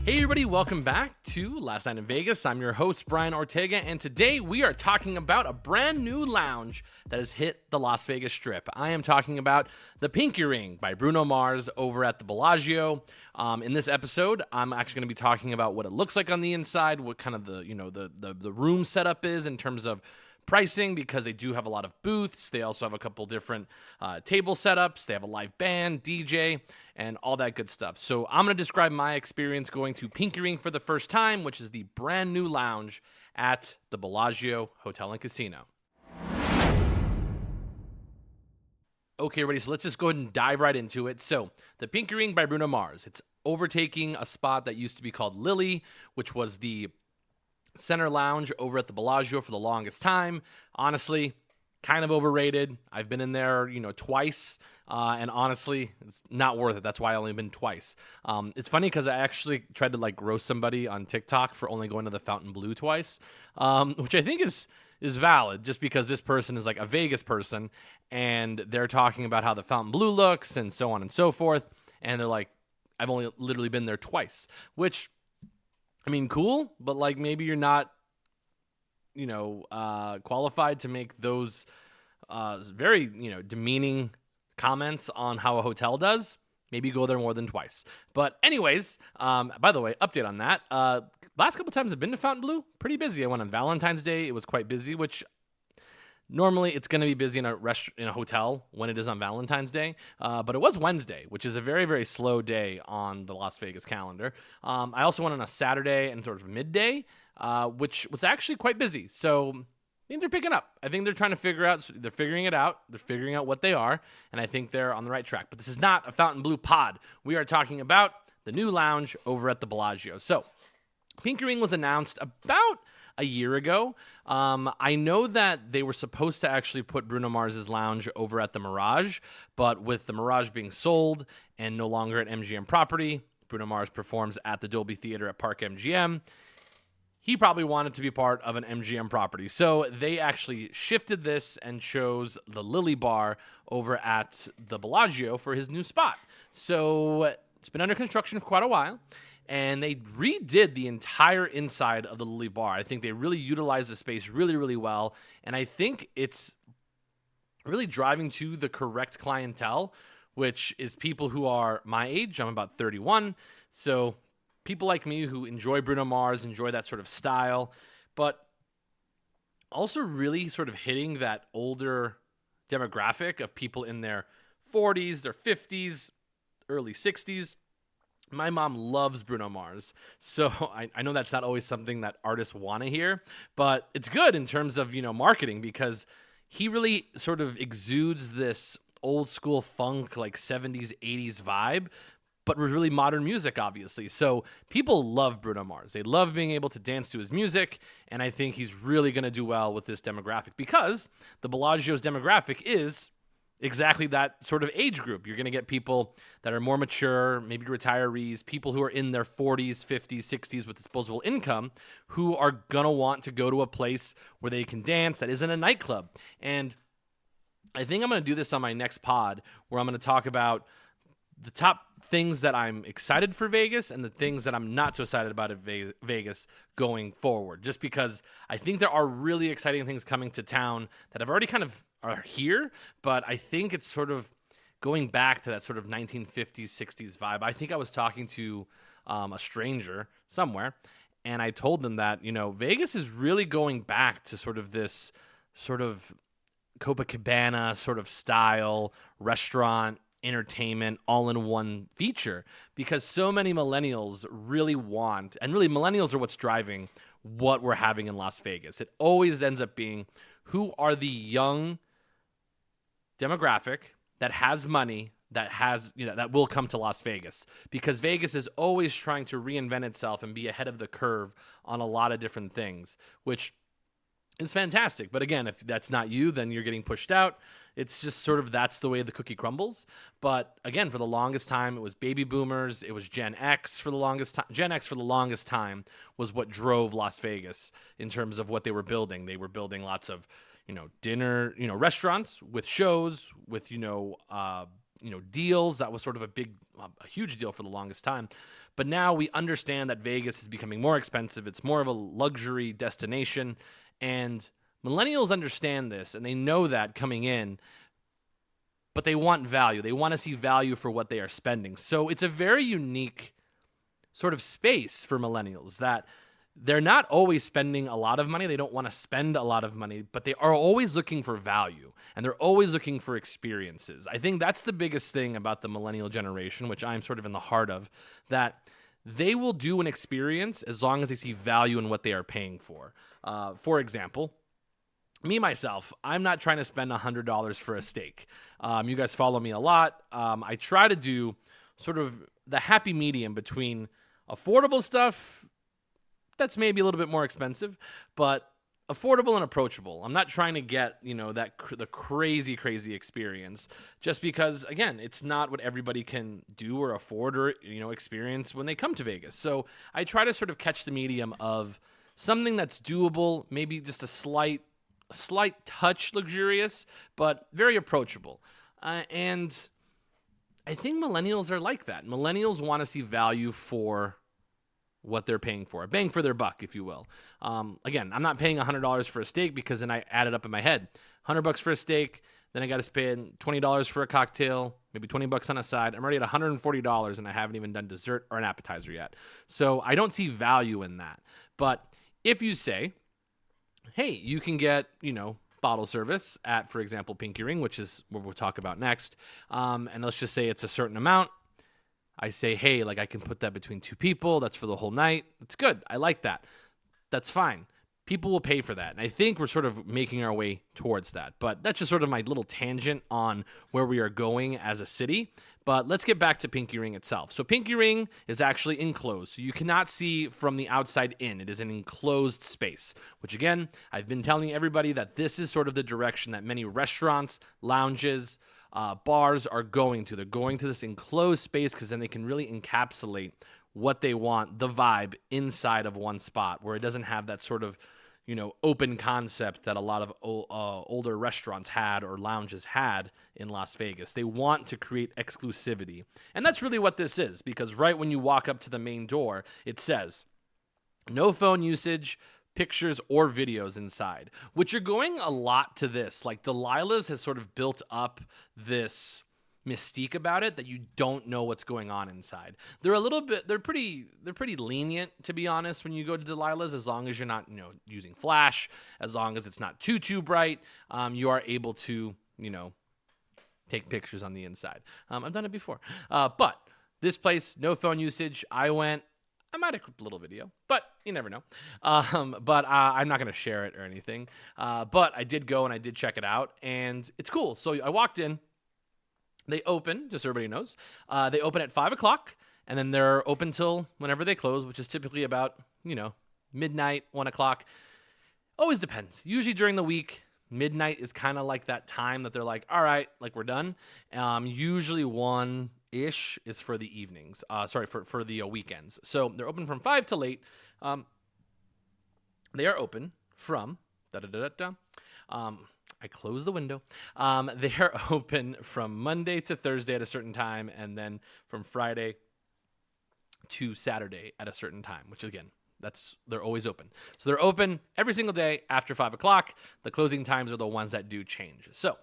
Hey everybody, welcome back to Last Night in Vegas. I'm your host, Brian Ortega, and today we are talking about a brand new lounge that has hit the Las Vegas Strip. I am talking about the Pinky Ring by Bruno Mars over at the Bellagio. In this episode, I'm actually going to be talking about what it looks like on the inside, what kind of the room setup is in terms of pricing, because they do have a lot of booths. They also have a couple different table setups. They have a live band, DJ, and all that good stuff. So I'm going to describe my experience going to Pinky Ring for the first time, which is the brand new lounge at the Bellagio Hotel and Casino. Okay, everybody, so let's just go ahead and dive right into it. So the Pinky Ring by Bruno Mars. It's overtaking a spot that used to be called Lily, which was the center lounge over at the Bellagio for the longest time. Honestly, kind of overrated. I've been in there, twice, and honestly, it's not worth it. That's why I only been twice. It's funny because I actually tried to roast somebody on TikTok for only going to the Fontainebleau twice, which I think is valid, just because this person is a Vegas person, and they're talking about how the Fontainebleau looks and so on and so forth, and they're like, I've only literally been there twice, which, I mean, cool, but maybe you're not, qualified to make those very, demeaning comments on how a hotel does. Maybe go there more than twice. But anyways, by the way, update on that. Last couple times I've been to Fontainebleau, pretty busy. I went on Valentine's Day. It was quite busy, which normally it's going to be busy in a hotel when it is on Valentine's Day, but it was Wednesday, which is a very, very slow day on the Las Vegas calendar. I also went on a Saturday and sort of midday, which was actually quite busy. So I think they're picking up. I think they're trying to they're figuring it out. They're figuring out what they are, and I think they're on the right track. But this is not a Fontainebleau pod. We are talking about the new lounge over at the Bellagio. So Pinky Ring was announced about a year ago. I know that they were supposed to actually put Bruno Mars's lounge over at the Mirage, but with the Mirage being sold and no longer at MGM property, Bruno Mars performs at the Dolby Theater at Park MGM. He probably wanted to be part of an MGM property. So they actually shifted this and chose the Lily Bar over at the Bellagio for his new spot. So it's been under construction for quite a while, and they redid the entire inside of the Lily Bar. I think they really utilized the space really, really well, and I think it's really driving to the correct clientele, which is people who are my age. I'm about 31, so people like me who enjoy Bruno Mars, enjoy that sort of style, but also really sort of hitting that older demographic of people in their 40s, their 50s, early 60s. My mom loves Bruno Mars, so I know that's not always something that artists want to hear, but it's good in terms of, marketing, because he really sort of exudes this old school funk, 70s, 80s vibe, but with really modern music, obviously. So people love Bruno Mars. They love being able to dance to his music, and I think he's really going to do well with this demographic, because the Bellagio's demographic is exactly that sort of age group. You're going to get people that are more mature, maybe retirees, people who are in their 40s, 50s, 60s with disposable income, who are going to want to go to a place where they can dance that isn't a nightclub. And I think I'm going to do this on my next pod, where I'm going to talk about the top things that I'm excited for Vegas and the things that I'm not so excited about at Vegas going forward, just because I think there are really exciting things coming to town that have already kind of are here, but I think it's sort of going back to that sort of 1950s, 60s vibe. I think I was talking to a stranger somewhere, and I told them that, Vegas is really going back to sort of this sort of Copacabana sort of style restaurant, entertainment, all-in-one feature, because so many millennials really want, and really millennials are what's driving what we're having in Las Vegas. It always ends up being, who are the young demographic that has money, that has, that will come to Las Vegas, because Vegas is always trying to reinvent itself and be ahead of the curve on a lot of different things, which is fantastic. But again, if that's not you, then you're getting pushed out. It's just sort of, that's the way the cookie crumbles. But again, for the longest time, it was baby boomers. It was Gen X for the longest time. Gen X for the longest time was what drove Las Vegas in terms of what they were building. They were building lots of, dinner, restaurants with shows, with, deals. That was sort of a huge deal for the longest time. But now we understand that Vegas is becoming more expensive. It's more of a luxury destination, and millennials understand this, and they know that coming in, but they want value. They want to see value for what they are spending. So it's a very unique sort of space for millennials that they're not always spending a lot of money. They don't want to spend a lot of money, but they are always looking for value, and they're always looking for experiences. I think that's the biggest thing about the millennial generation, which I'm sort of in the heart of, that they will do an experience as long as they see value in what they are paying for. For example, me, myself, I'm not trying to spend $100 for a steak. You guys follow me a lot. I try to do sort of the happy medium between affordable stuff that's maybe a little bit more expensive, but affordable and approachable. I'm not trying to get, the crazy experience, just because, again, it's not what everybody can do or afford or, experience when they come to Vegas. So I try to sort of catch the medium of something that's doable, maybe just a slight touch luxurious, but very approachable. And I think millennials are like that. Millennials want to see value for what they're paying for, a bang for their buck, if you will. Again, I'm not paying $100 for a steak because then I add it up in my head. $100 for a steak, then I got to spend $20 for a cocktail, maybe $20 on a side. I'm already at $140 and I haven't even done dessert or an appetizer yet. So I don't see value in that. But if you say, hey, you can get, bottle service at, for example, Pinky Ring, which is what we'll talk about next, and let's just say it's a certain amount, I say, hey, I can put that between two people. That's for the whole night. It's good. I like that. That's fine. People will pay for that. And I think we're sort of making our way towards that. But that's just sort of my little tangent on where we are going as a city. But let's get back to Pinky Ring itself. So Pinky Ring is actually enclosed. So you cannot see from the outside in. It is an enclosed space, which, again, I've been telling everybody that this is sort of the direction that many restaurants, lounges, bars are going to. They're going to this enclosed space because then they can really encapsulate what they want, the vibe inside of one spot, where it doesn't have that sort of, open concept that a lot of older restaurants had or lounges had in Las Vegas. They want to create exclusivity. And that's really what this is, because right when you walk up to the main door, it says, no phone usage, pictures or videos inside, which are going a lot to this. Like Delilah's has sort of built up this mystique about it that you don't know what's going on inside. They're pretty lenient, to be honest, when you go to Delilah's, as long as you're not, using flash, as long as it's not too bright, you are able to, take pictures on the inside. I've done it before. But this place, no phone usage. I might have clipped a little video, but you never know. But I'm not going to share it or anything. But I did go and I did check it out, and it's cool. So I walked in. They open, just so everybody knows, they open at 5 o'clock, and then they're open till whenever they close, which is typically about, midnight, 1 o'clock. Always depends. Usually during the week, midnight is kind of like that time that they're like, all right, we're done. Usually 1-ish is for the evenings. For the weekends. So they're open from 5 till 8. They are open from I closed the window. They are open from Monday to Thursday at a certain time, and then from Friday to Saturday at a certain time, which again, they're always open. So they're open every single day after 5 o'clock. The closing times are the ones that do change. So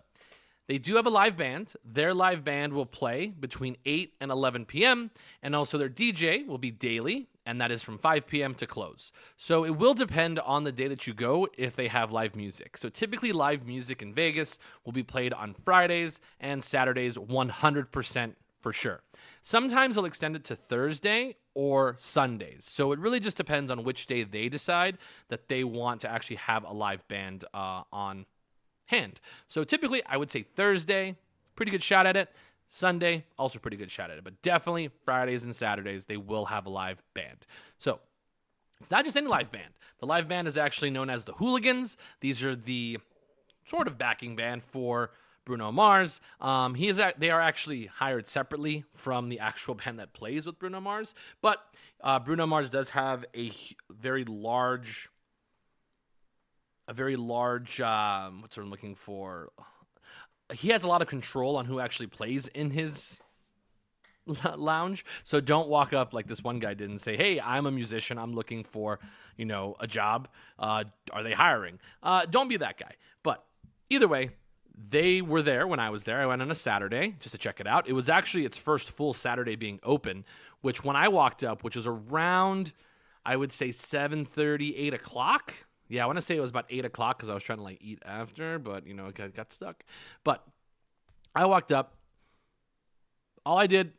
they do have a live band. Their live band will play between 8 and 11 p.m., and also their DJ will be daily, and that is from 5 p.m. to close. So it will depend on the day that you go if they have live music. So typically live music in Vegas will be played on Fridays and Saturdays 100% for sure. Sometimes they'll extend it to Thursday or Sundays. So it really just depends on which day they decide that they want to actually have a live band on hand. So typically I would say Thursday, pretty good shot at it. Sunday, also pretty good shot at it. But definitely Fridays and Saturdays, they will have a live band. So it's not just any live band. The live band is actually known as the Hooligans. These are the sort of backing band for Bruno Mars. They are actually hired separately from the actual band that plays with Bruno Mars. But Bruno Mars does have a very large, what's what I'm looking for? he has a lot of control on who actually plays in his lounge. So don't walk up like this one guy did and say, "Hey, I'm a musician. I'm looking for, a job. Are they hiring?" Don't be that guy. But either way, they were there when I was there. I went on a Saturday just to check it out. It was actually its first full Saturday being open, which when I walked up, which was around, I would say 7:30, 8 o'clock. Yeah, I want to say it was about 8 o'clock because I was trying to eat after, but it got stuck. But I walked up. All I did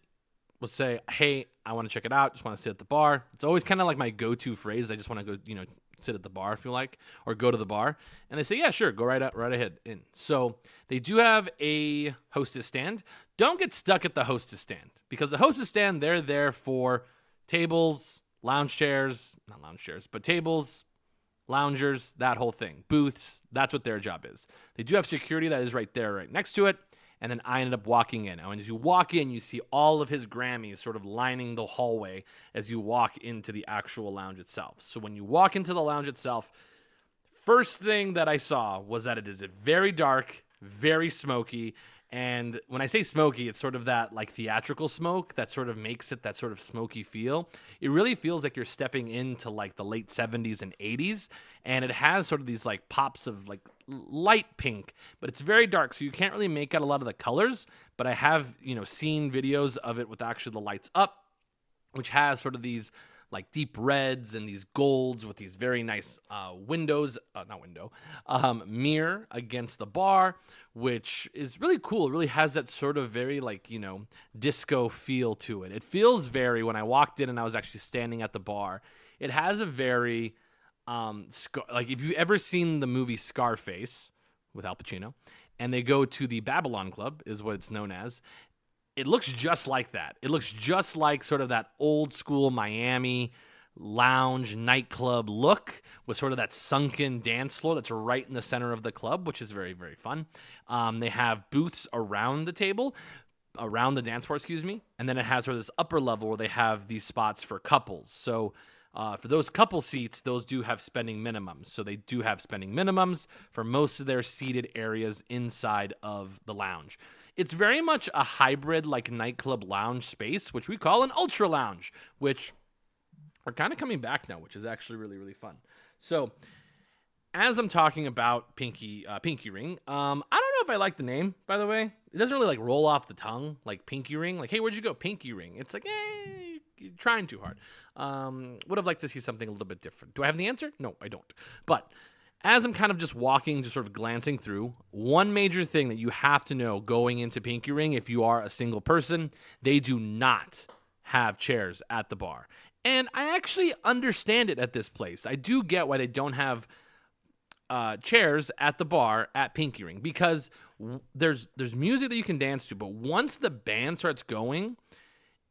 was say, "Hey, I want to check it out. Just want to sit at the bar." It's always kind of like my go-to phrase. I just want to go, sit at the bar if you like, or go to the bar. And they say, "Yeah, sure, go right ahead in." So they do have a hostess stand. Don't get stuck at the hostess stand because the hostess stand, they're there for tables, not lounge chairs, but tables, loungers, that whole thing, booths. That's what their job is. They do have security that is right there, right next to it. And then I ended up walking in. And as you walk in, you see all of his Grammys sort of lining the hallway as you walk into the actual lounge itself. So when you walk into the lounge itself, first thing that I saw was that it is very dark, very smoky. And when I say smoky, it's sort of that like theatrical smoke that sort of makes it that sort of smoky feel. It really feels like you're stepping into like the late 70s and 80s. And it has sort of these like pops of like light pink, but it's very dark. So you can't really make out a lot of the colors. But I have, seen videos of it with actually the lights up, which has sort of these like deep reds and these golds with these very nice mirror against the bar, which is really cool. It really has that sort of very like, disco feel to it. It feels very, when I walked in and I was actually standing at the bar, it has a very, like if you've ever seen the movie Scarface with Al Pacino and they go to the Babylon Club is what it's known as. It looks just like that. It looks just like sort of that old school Miami lounge nightclub look with sort of that sunken dance floor that's right in the center of the club, which is very, very fun. They have booths around the dance floor, and then it has sort of this upper level where they have these spots for couples. So for those couple seats, those do have spending minimums. So they do have spending minimums for most of their seated areas inside of the lounge. It's very much a hybrid like nightclub lounge space, which we call an ultra lounge, which are kind of coming back now, which is actually really, really fun. So as I'm talking about Pinky Ring, I don't know if I like the name, by the way. It doesn't really like roll off the tongue like Pinky Ring. Like, hey, where'd you go? Pinky Ring. It's like, you're trying too hard. Would have liked to see something a little bit different. Do I have the answer? No, I don't. But as I'm kind of just walking, just sort of glancing through, one major thing that you have to know going into Pinky Ring, if you are a single person, they do not have chairs at the bar. And I actually understand it at this place. I do get why they don't have chairs at the bar at Pinky Ring, because there's music that you can dance to, but once the band starts going,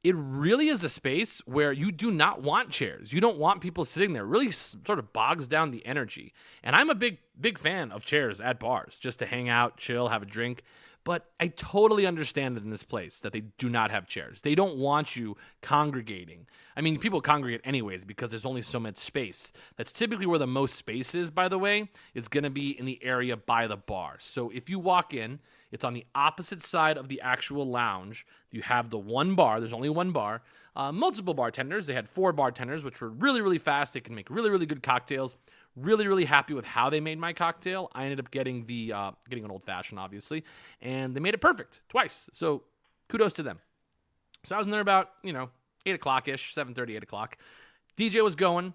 it really is a space where you do not want chairs. You don't want people sitting there. It really sort of bogs down the energy. And I'm a big fan of chairs at bars, just to hang out, chill, have a drink. But I totally understand it in this place that they do not have chairs. They don't want you congregating. I mean, people congregate anyways because there's only so much space. That's typically where the most space is, by the way, is going to be in the area by the bar. So if you walk in, it's on the opposite side of the actual lounge. You have the one bar. There's only one bar. Multiple bartenders. They had 4 bartenders, which were really, really fast. They can make really, really good cocktails. Really, really happy with how they made my cocktail. I ended up getting getting an old fashioned, obviously, and they made it perfect twice. So kudos to them. So I was in there about 8 o'clock-ish, 7:30, 8 o'clock. DJ was going.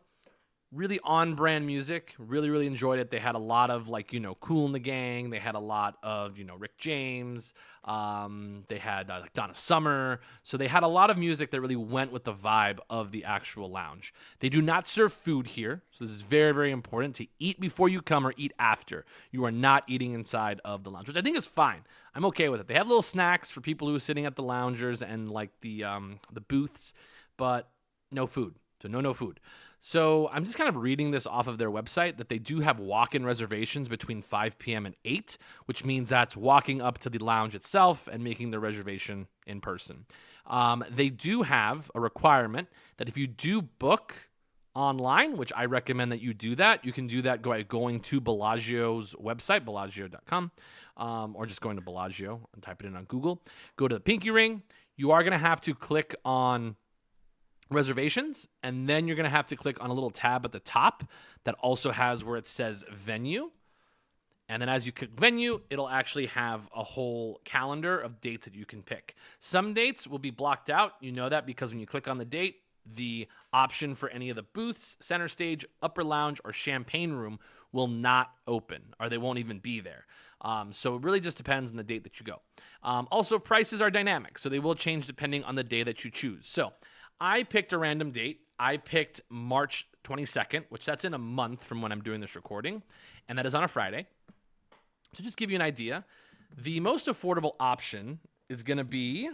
Really on-brand music. Really, really enjoyed it. They had a lot of Kool and the Gang. They had a lot of Rick James. They had Donna Summer. So they had a lot of music that really went with the vibe of the actual lounge. They do not serve food here, so this is very, very important to eat before you come or eat after. You are not eating inside of the lounge, which I think is fine. I'm okay with it. They have little snacks for people who are sitting at the loungers and the booths, but no food. So no food. So I'm just kind of reading this off of their website that they do have walk-in reservations between 5 p.m. and 8, which means that's walking up to the lounge itself and making the reservation in person. They do have a requirement that if you do book online, which I recommend that you do that. You can do that by going to Bellagio's website, Bellagio.com, or just going to Bellagio and type it in on Google. Go to the pinky ring. You are going to have to click on reservations, and then you're going to have to click on a little tab at the top that also has where it says venue. And then as you click venue, it'll actually have a whole calendar of dates that you can pick. Some dates will be blocked out. You know that because when you click on the date, the option for any of the booths, center stage, upper lounge, or champagne room will not open, or they won't even be there. So it really just depends on the date that you go. Also, prices are dynamic, so they will change depending on the day that you choose. So I picked a random date. I picked March 22nd, which that's in a month from when I'm doing this recording, and that is on a Friday. To just give you an idea, the most affordable option is going to be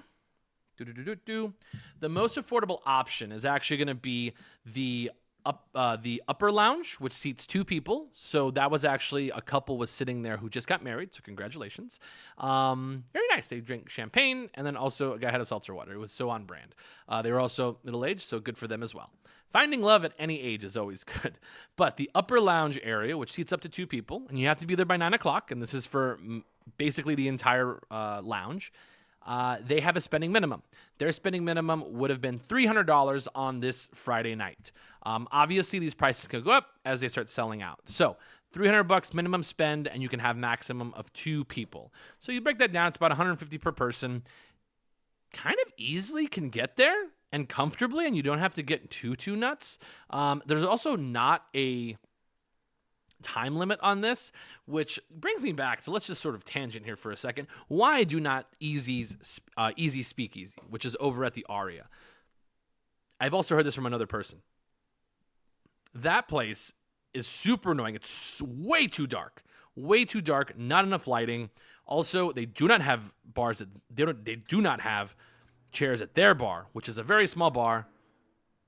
the most affordable option is actually going to be the upper lounge, which seats 2 people. So that was actually a couple was sitting there who just got married. So congratulations. Very nice. They drink champagne, and then also a guy had a seltzer water. It was so on brand. They were also middle-aged, so good for them as well. Finding love at any age is always good. But the upper lounge area, which seats up to 2 people, and you have to be there by 9 o'clock, and this is for basically the entire lounge, they have a spending minimum. Their spending minimum would have been $300 on this Friday night. Obviously, these prices could go up as they start selling out. So $300 minimum spend, and you can have maximum of 2 people. So you break that down, it's about $150 per person. Kind of easily can get there and comfortably, and you don't have to get too nuts. There's also not a time limit on this, which brings me back to, let's just sort of tangent here for a second. Why do not Easy Speakeasy, which is over at the Aria? I've also heard this from another person. That place is super annoying. It's way too dark, not enough lighting. Also, they do not have bars they do not have chairs at their bar, which is a very small bar.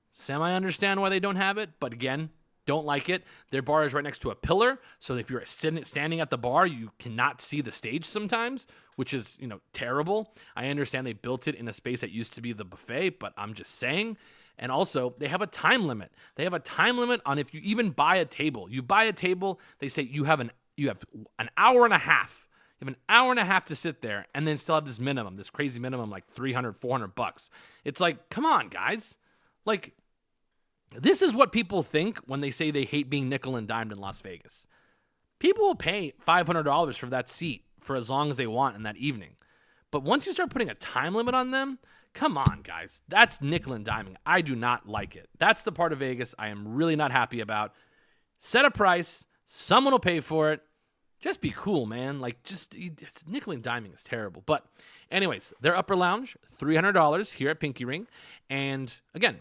Semi-understand why they don't have it, but again, don't like it. Their bar is right next to a pillar, so if you're standing at the bar, you cannot see the stage sometimes, which is, terrible. I understand they built it in a space that used to be the buffet, but I'm just saying. And also, they have a time limit. They have a time limit on if you even buy a table. You buy a table, they say you have an hour and a half. You have an hour and a half to sit there and then still have this minimum, this crazy minimum, like $300, $400. It's like, come on, guys. Like, this is what people think when they say they hate being nickel and dimed in Las Vegas. People will pay $500 for that seat for as long as they want in that evening. But once you start putting a time limit on them, come on, guys. That's nickel and diming. I do not like it. That's the part of Vegas I am really not happy about. Set a price. Someone will pay for it. Just be cool, man. It's nickel and diming is terrible. But anyways, their upper lounge, $300 here at Pinky Ring. And again,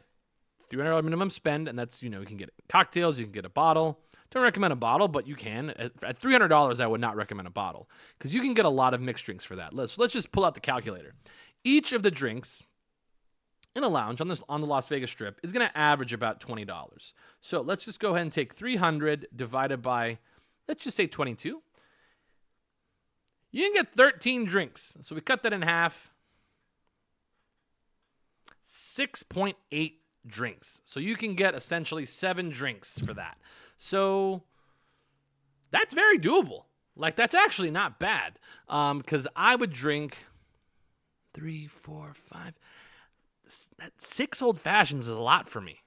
$300 minimum spend, and that's, you can get cocktails, you can get a bottle. Don't recommend a bottle, but you can. At $300, I would not recommend a bottle because you can get a lot of mixed drinks for that. Let's just pull out the calculator. Each of the drinks in a lounge on the Las Vegas Strip is going to average about $20. So let's just go ahead and take 300 divided by, let's just say 22. You can get 13 drinks. So we cut that in half. 6.8 drinks. So you can get essentially 7 drinks for that. So that's very doable. That's actually not bad. Because I would drink 3, 4, 5. 6 old fashions is a lot for me.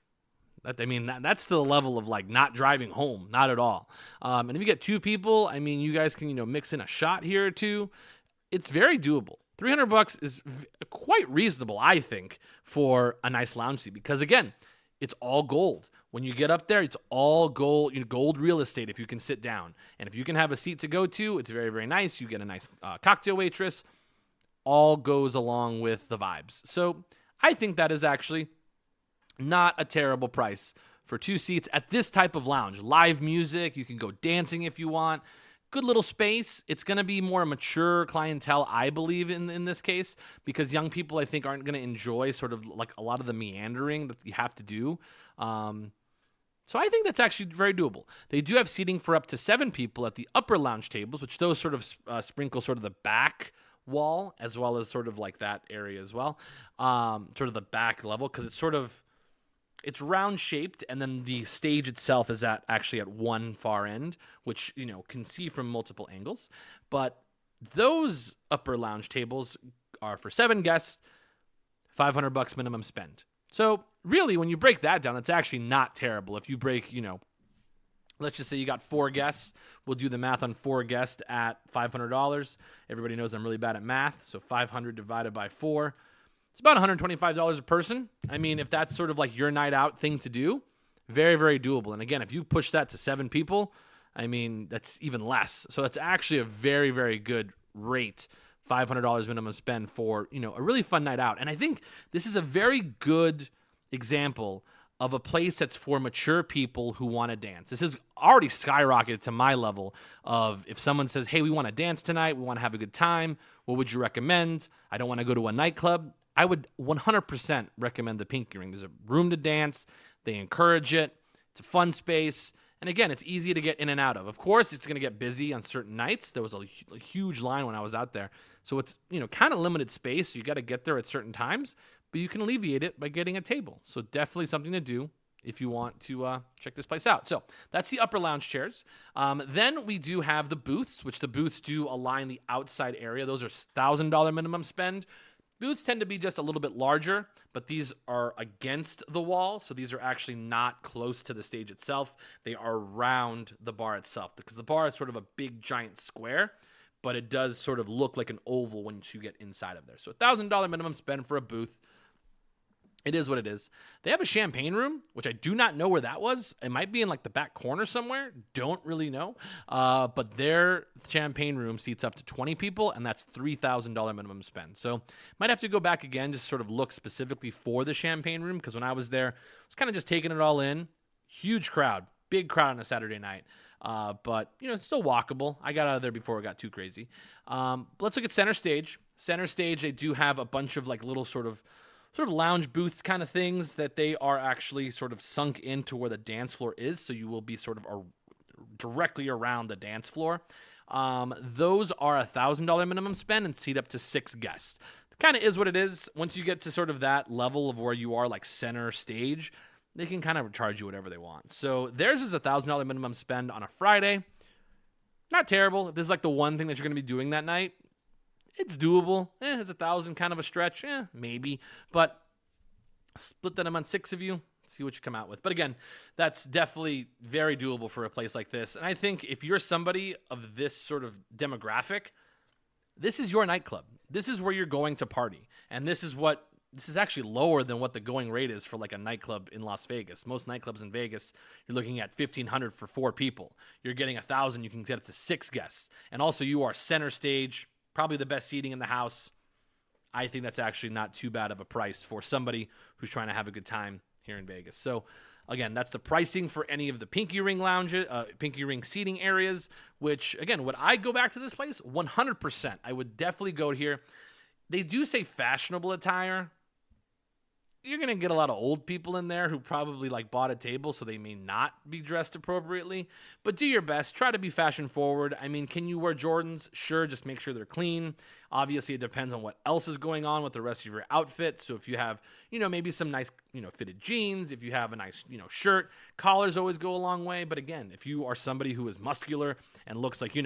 That's the level of not driving home, not at all. And if you get 2 people, you guys can mix in a shot here or 2. It's very doable. $300 is quite reasonable, I think, for a nice lounge seat because again, it's all gold. When you get up there, it's all gold, gold real estate if you can sit down. And if you can have a seat to go to, it's very, very nice. You get a nice cocktail waitress. All goes along with the vibes. So I think that is actually not a terrible price for 2 seats at this type of lounge. Live music, you can go dancing if you want. Good little space. It's going to be more mature clientele, I believe, in this case, because young people, I think, aren't going to enjoy sort of a lot of the meandering that you have to do. So I think that's actually very doable. They do have seating for up to 7 people at the upper lounge tables, which those sort of sprinkle sort of the back wall as well as sort of that area as well, sort of the back level, because it's sort of It's round shaped, and then the stage itself is actually at one far end, which can see from multiple angles. But those upper lounge tables are for 7 guests, $500 minimum spend. So really, when you break that down, it's actually not terrible. If you break, let's just say you got 4 guests. We'll do the math on 4 guests at $500. Everybody knows I'm really bad at math, so 500 divided by 4. It's about $125 a person. I mean, if that's sort of like your night out thing to do, very, very doable. And again, if you push that to 7 people, I mean, that's even less. So that's actually a very, very good rate. $500 minimum spend for, a really fun night out. And I think this is a very good example of a place that's for mature people who want to dance. This has already skyrocketed to my level of if someone says, hey, we want to dance tonight, we want to have a good time, what would you recommend? I don't want to go to a nightclub. I would 100% recommend the Pinky Ring. There's a room to dance. They encourage it. It's a fun space. And again, it's easy to get in and out of. Of course, it's going to get busy on certain nights. There was a huge line when I was out there. So it's, kind of limited space. So you got to get there at certain times, but you can alleviate it by getting a table. So definitely something to do if you want to check this place out. So that's the upper lounge chairs. Then we do have the booths, which the booths do align the outside area. Those are $1,000 minimum spend. Booths tend to be just a little bit larger, but these are against the wall, so these are actually not close to the stage itself. They are around the bar itself, because the bar is sort of a big, giant square, but it does sort of look like an oval once you get inside of there. So $1,000 minimum spend for a booth. It is what it is. They have a champagne room, which I do not know where that was. It might be in like the back corner somewhere. Don't really know. But their champagne room seats up to 20 people, and that's $3,000 minimum spend. So might have to go back again to sort of look specifically for the champagne room, because when I was there, I was kind of just taking it all in. Huge crowd, big crowd on a Saturday night. But, it's still walkable. I got out of there before it got too crazy. Let's look at center stage. Center stage, they do have a bunch of like little sort of lounge booths kind of things that they are actually sort of sunk into where the dance floor is. So you will be sort of directly around the dance floor. Those are $1,000 minimum spend and seat up to 6 guests. Kind of is what it is. Once you get to sort of that level of where you are like center stage, they can kind of charge you whatever they want. So theirs is $1,000 minimum spend on a Friday. Not terrible. If this is like the one thing that you're going to be doing that night, it's doable. Is $1,000 kind of a stretch? Maybe. But split that among 6 of you, see what you come out with. But again, that's definitely very doable for a place like this. And I think if you're somebody of this sort of demographic, this is your nightclub. This is where you're going to party. And this is actually lower than what the going rate is for like a nightclub in Las Vegas. Most nightclubs in Vegas, you're looking at $1,500 for 4 people. You're getting $1,000, you can get up to 6 guests. And also you are center stage, probably the best seating in the house. I think that's actually not too bad of a price for somebody who's trying to have a good time here in Vegas. So again, that's the pricing for any of the Pinky Ring lounges, Pinky Ring seating areas, which again, would I go back to this place? 100%. I would definitely go here. They do say fashionable attire. You're going to get a lot of old people in there who probably like bought a table, so they may not be dressed appropriately, but do your best. Try to be fashion forward. I mean, can you wear Jordans? Sure. Just make sure they're clean. Obviously it depends on what else is going on with the rest of your outfit. So if you have, maybe some nice, fitted jeans, if you have a nice, shirt, collars always go a long way. But again, if you are somebody who is muscular and looks like,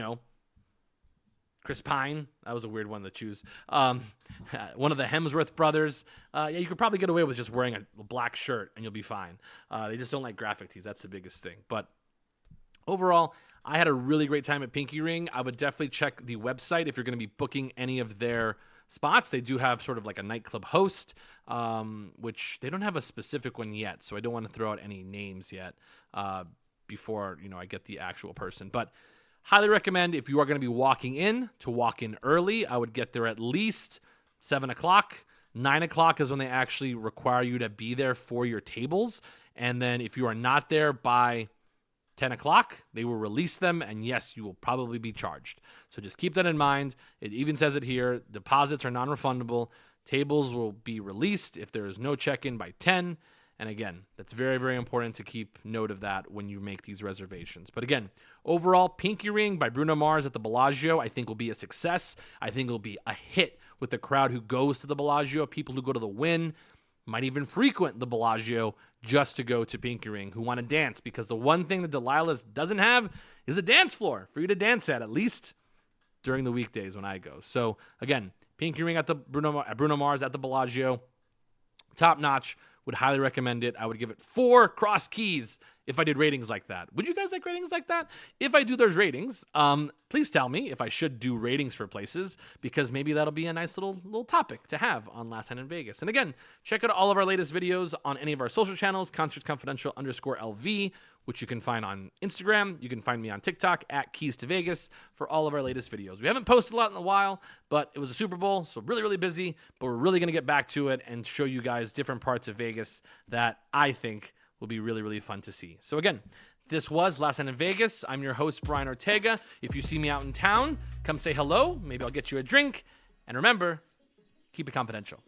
Chris Pine, that was a weird one to choose. One of the Hemsworth brothers. You could probably get away with just wearing a black shirt and you'll be fine. They just don't like graphic tees. That's the biggest thing. But overall, I had a really great time at Pinky Ring. I would definitely check the website if you're going to be booking any of their spots. They do have sort of like a nightclub host, which they don't have a specific one yet. So I don't want to throw out any names yet before, I get the actual person. But highly recommend if you are going to be walking in to walk in early. I would get there at least 7 o'clock. 9 o'clock is when they actually require you to be there for your tables. And then if you are not there by 10 o'clock, they will release them. And yes, you will probably be charged. So just keep that in mind. It even says it here. Deposits are non-refundable. Tables will be released if there is no check-in by 10. And again, that's very, very important to keep note of that when you make these reservations. But again, overall, Pinky Ring by Bruno Mars at the Bellagio, I think will be a success. I think it'll be a hit with the crowd who goes to the Bellagio, people who go to the Wynn. might even frequent the Bellagio just to go to Pinky Ring, who want to dance, because the one thing that Delilah's doesn't have is a dance floor for you to dance at least during the weekdays when I go. So again, Pinky Ring at the Bruno Mars at the Bellagio, top notch. Would highly recommend it. I would give it 4 cross keys if I did ratings like that. Would you guys like ratings like that? If I do those ratings, please tell me if I should do ratings for places, because maybe that'll be a nice little topic to have on Last Night in Vegas. And again, check out all of our latest videos on any of our social channels, concertsconfidential_LV, which you can find on Instagram. You can find me on TikTok at Keys to Vegas for all of our latest videos. We haven't posted a lot in a while, but it was a Super Bowl, so really, really busy. But we're really going to get back to it and show you guys different parts of Vegas that I think will be really, really fun to see. So again, this was Last Night in Vegas. I'm your host, Brian Ortega. If you see me out in town, come say hello. Maybe I'll get you a drink. And remember, keep it confidential.